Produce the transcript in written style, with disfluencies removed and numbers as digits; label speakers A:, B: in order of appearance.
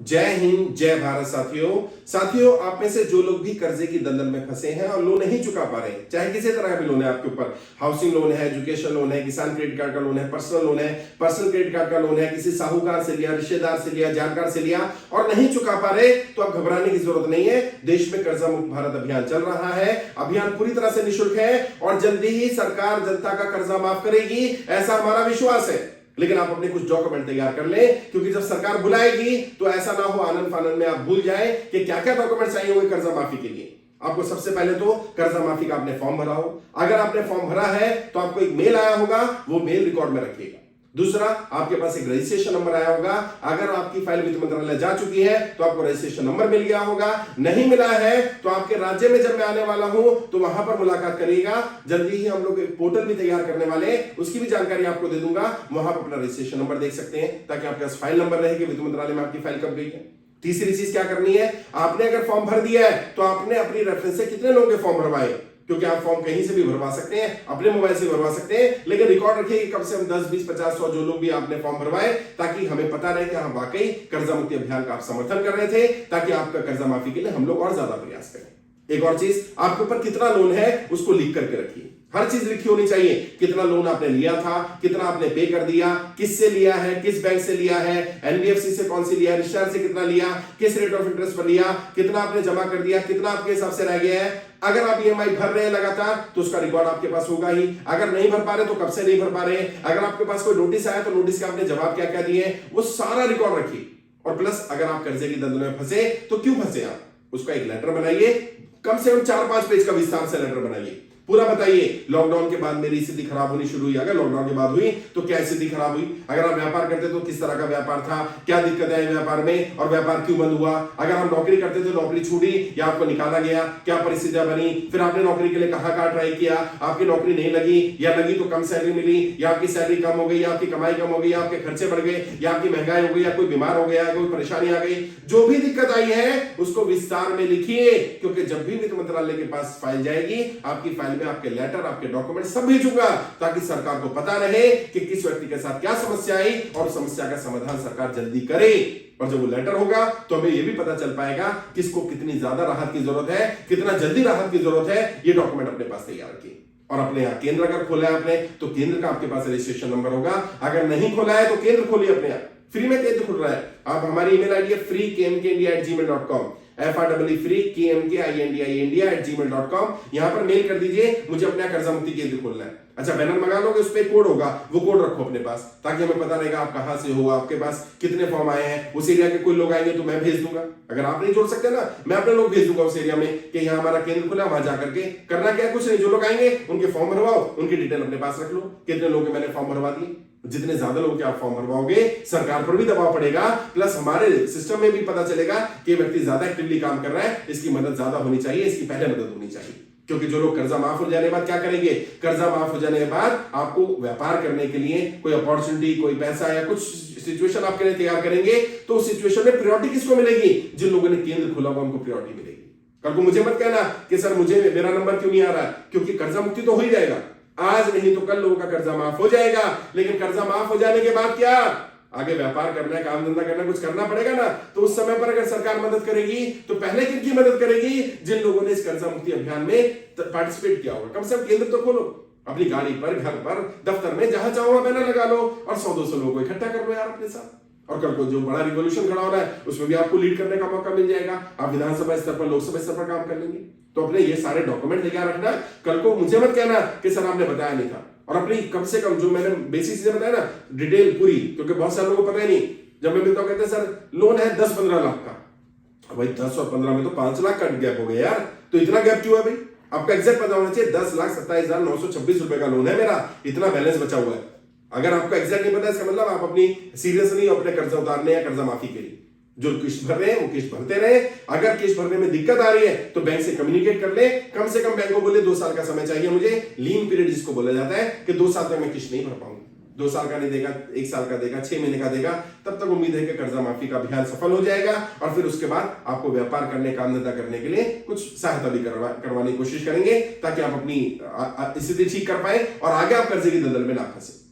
A: जय हिंद, जय भारत। साथियों आप में से जो लोग भी कर्जे की दलदल में फंसे हैं और लोन नहीं चुका पा रहे हैं, चाहे किसी तरह का भी लोन है आपके ऊपर, हाउसिंग लोन है, एजुकेशन लोन है, किसान क्रेडिट कार्ड का लोन है, पर्सनल लोन है, पर्सनल क्रेडिट कार्ड का लोन है, किसी साहूकार से लिया, रिश्तेदार से लिया, जानकार से लिया और नहीं चुका पा रहे, तो अब घबराने की जरूरत नहीं है। देश में कर्जा मुक्त भारत अभियान चल रहा है। अभियान पूरी तरह से निःशुल्क है और जल्दी ही सरकार जनता का कर्जा माफ करेगी, ऐसा हमारा विश्वास है। लेकिन आप अपने कुछ डॉक्यूमेंट तैयार कर लें, क्योंकि जब सरकार बुलाएगी तो ऐसा ना हो आनंद फानंद में आप भूल जाएं कि क्या क्या डॉक्यूमेंट चाहिए होंगे कर्जा माफी के लिए। आपको सबसे पहले तो कर्जा माफी का आपने फॉर्म भरा हो। अगर आपने फॉर्म भरा है तो आपको एक मेल आया होगा, वो मेल रिकॉर्ड में रखिएगा। दूसरा, आपके पास एक रजिस्ट्रेशन नंबर आया होगा। अगर आपकी फाइल वित्त मंत्रालय जा चुकी है तो आपको रजिस्ट्रेशन नंबर मिल गया होगा। नहीं मिला है तो आपके राज्य में जब मैं आने वाला हूं तो वहां पर मुलाकात करिएगा। जल्दी ही हम लोग एक पोर्टल भी तैयार करने वाले हैं, उसकी भी जानकारी आपको दे दूंगा। वहां पर अपना रजिस्ट्रेशन नंबर देख सकते हैं ताकि आपके पास फाइल नंबर रहे कि वित्त मंत्रालय में आपकी फाइल कब गई है। तीसरी चीज क्या करनी है, आपने अगर फॉर्म भर दिया है तो आपने अपनी रेफरेंस से कितने लोगों के फॉर्म भरवाए, क्योंकि आप फॉर्म कहीं से भी भरवा सकते हैं, अपने मोबाइल से भरवा सकते हैं, लेकिन रिकॉर्ड रखिए कि कम से कम 10, 20, 50, 100 जो लोग भी आपने फॉर्म भरवाए, ताकि हमें पता रहे कि हम वाकई कर्जा मुक्ति अभियान का आप समर्थन कर रहे थे, ताकि आपका कर्जा माफी के लिए हम लोग और ज्यादा प्रयास करें। एक और चीज, आपके ऊपर कितना लोन है उसको लिख करके रखिए। हर चीज लिखी होनी चाहिए, कितना लोन आपने लिया था, कितना आपने पे कर दिया, किससे लिया है, किस बैंक से लिया है, एनबीएफसी से कौन सी लिया, रिश्तेदार से कितना लिया, किस रेट ऑफ इंटरेस्ट पर लिया, कितना आपने जमा कर दिया, कितना आपके हिसाब से रह गया है। अगर आप ईएमआई भर रहे हैं लगातार तो उसका रिकॉर्ड आपके पास होगा ही। अगर नहीं भर पा रहे तो कब से नहीं भर पा रहे हैं। अगर आपके पास कोई नोटिस आया तो नोटिस का आपने जवाब क्या क्या दिए, वो सारा रिकॉर्ड रखिए। और प्लस अगर आप कर्जे की दलदल में फंसे तो क्यों फंसे आप, उसका एक लेटर बनाइए, कम से कम 4-5 पेज का विस्तार से लेटर बनाइए। पूरा बताइए, लॉकडाउन के बाद मेरी स्थिति खराब होनी शुरू हुई। अगर लॉकडाउन के बाद हुई तो क्या स्थिति खराब हुई, अगर आप व्यापार करते तो किस तरह का व्यापार था, क्या दिक्कत आई व्यापार में और व्यापार क्यों बंद हुआ, अगर हम नौकरी करते तो नौकरी छूटी या आपको निकाला गया, क्या परिस्थितियां बनी, फिर आपने नौकरी के लिए कहां ट्राई किया, आपकी नौकरी नहीं लगी या लगी तो कम सैलरी मिली, या आपकी सैलरी कम हो गई, या आपकी कमाई कम हो गई, या आपके खर्चे बढ़ गए, या आपकी महंगाई हो गई, या कोई बीमार हो गया, कोई परेशानी आ गई। जो भी दिक्कत आई है उसको विस्तार में लिखिए, क्योंकि जब भी वित्त मंत्रालय के पास फाइल जाएगी, आपकी फाइल में आपके लेटर, आपके डॉक्यूमेंट सब भेजूंगा, ताकि सरकार को पता रहे कि किस व्यक्ति के साथ क्या समस्या आई और समस्या का समाधान सरकार जल्दी करे। और जब वो लेटर होगा तो हमें यह भी पता चल पाएगा किसको कितनी ज्यादा राहत की जरूरत है, कितना जल्दी राहत की जरूरत है। ये डॉक्यूमेंट अपने पास तैयार रखिए। और अपने यहाँ केंद्र अगर खोला है आपने तो केंद्र का आपके पास रजिस्ट्रेशन नंबर होगा। अगर नहीं खोला है तो केंद्र खोलिए, अपने यहाँ फ्री में केंद्र खुल रहा है। आप हमारी ईमेल आईडी है freekmkindia@gmail.com, freekmkindia@gmail.com। यहां पर मेल कर दीजिए, मुझे अपना कर्जा मुक्ति केंद्र खोलना है। अच्छा, बैनर मंगा लोगे, उस पर कोड होगा, वो कोड रखो अपने पास, ताकि हमें पता रहेगा आप कहां से हो, आपके पास कितने फॉर्म आए हैं। उस एरिया के कोई लोग आएंगे तो मैं भेज दूंगा। अगर आप नहीं जोड़ सकते ना, मैं अपने लोग भेज दूंगा उस एरिया में कि यहाँ हमारा केंद्र खुला, वहां जाकर के करना क्या है, कुछ नहीं। जो लोग आएंगे उनके फॉर्म भरवाओ, उनकी डिटेल अपने पास रख लो, कितने लोगों के मैंने फॉर्म भरवा दिए। जितने ज्यादा लोग के आप फॉर्म भरवाओगे, सरकार पर भी दबाव पड़ेगा, प्लस हमारे सिस्टम में भी पता चलेगा कि व्यक्ति ज्यादा एक्टिवली काम कर रहा है, इसकी मदद ज्यादा होनी चाहिए, इसकी पहले मदद होनी चाहिए। क्योंकि जो लोग कर्जा माफ हो जाने के बाद क्या करेंगे, कर्जा माफ हो जाने के बाद आपको व्यापार करने के लिए कोई अपॉर्चुनिटी, कोई पैसा या कुछ सिचुएशन आपके लिए तैयार करेंगे, तो उस सिचुएशन में प्रायोरिटी किसको मिलेगी, जिन लोगों ने केंद्र खोला हुआ उनको प्रायोरिटी मिलेगी। कल को मुझे मत कहना कि सर मुझे मेरा नंबर क्यों नहीं आ रहा, क्योंकि कर्जा मुक्ति तो हो ही जाएगा। आज नहीं तो कल लोगों का कर्जा माफ हो जाएगा, लेकिन कर्जा माफ हो जाने के बाद क्या, आगे व्यापार करना है, काम धंधा करना है, कुछ करना पड़ेगा ना। तो उस समय पर अगर सरकार मदद करेगी तो पहले किनकी मदद करेगी, जिन लोगों ने इस कर्जा मुक्ति अभियान में पार्टिसिपेट किया होगा। कम से कम केंद्र तो खोलो, अपनी गाड़ी पर, घर पर, दफ्तर में, जहां चाहो वहां बैनर लगा लो और 100-200 लोगों को इकट्ठा कर लो यार अपने साथ। और कल को जो बड़ा रिवॉल्यूशन खड़ा हो रहा है उसमें भी आपको लीड करने का मौका मिल जाएगा। आप विधानसभा स्तर पर, लोकसभा स्तर पर काम कर लेंगे। तो अपने ये सारे डॉक्यूमेंट तैयार रखना। कल को मुझे मत कहना कि सर आपने बताया नहीं था। और अपनी कम से कम जो मैंने बेसिक चीजें बताया ना, डिटेल पूरी, क्योंकि बहुत सारे लोगों को पता ही नहीं। जब मैं मिलता हूं कहते हैं सर लोन है 10-15 लाख का। भाई 10 और 15 में तो 5 लाख का गैप हो गया यार, तो इतना गैप क्यों है भाई? आपका एग्जैक्ट पता होना चाहिए। 10,27,926 रुपए का लोन है मेरा, इतना बैलेंस बचा हुआ है। अगर आपको एग्जैक्ट नहीं पता, इसका मतलब आप अपनी सीरियस नहीं हो अपने कर्जा उतारने या कर्जा माफी के लिए। जो किस्त भर रहे हैं वो किस्त भरते रहे। अगर किस्त भरने में दिक्कत आ रही है तो बैंक से कम्युनिकेट कर ले। कम से कम बैंक को बोले 2 साल का समय चाहिए मुझे, लीन पीरियड जिसको बोला जाता है, कि 2 साल तक मैं किस्त नहीं भर पाऊंगा। 2 साल का नहीं देगा, 1 साल का देगा, 6 महीने का देगा, तब तक उम्मीद है कि कर्जा माफी का अभियान सफल हो जाएगा। और फिर उसके बाद आपको व्यापार करने, काम धंधा करने के लिए कुछ सहायता भी करवाने की कोशिश करेंगे, ताकि आप अपनी स्थिति ठीक कर पाए और आगे आप कर्जे की दलदल में ना फंसे।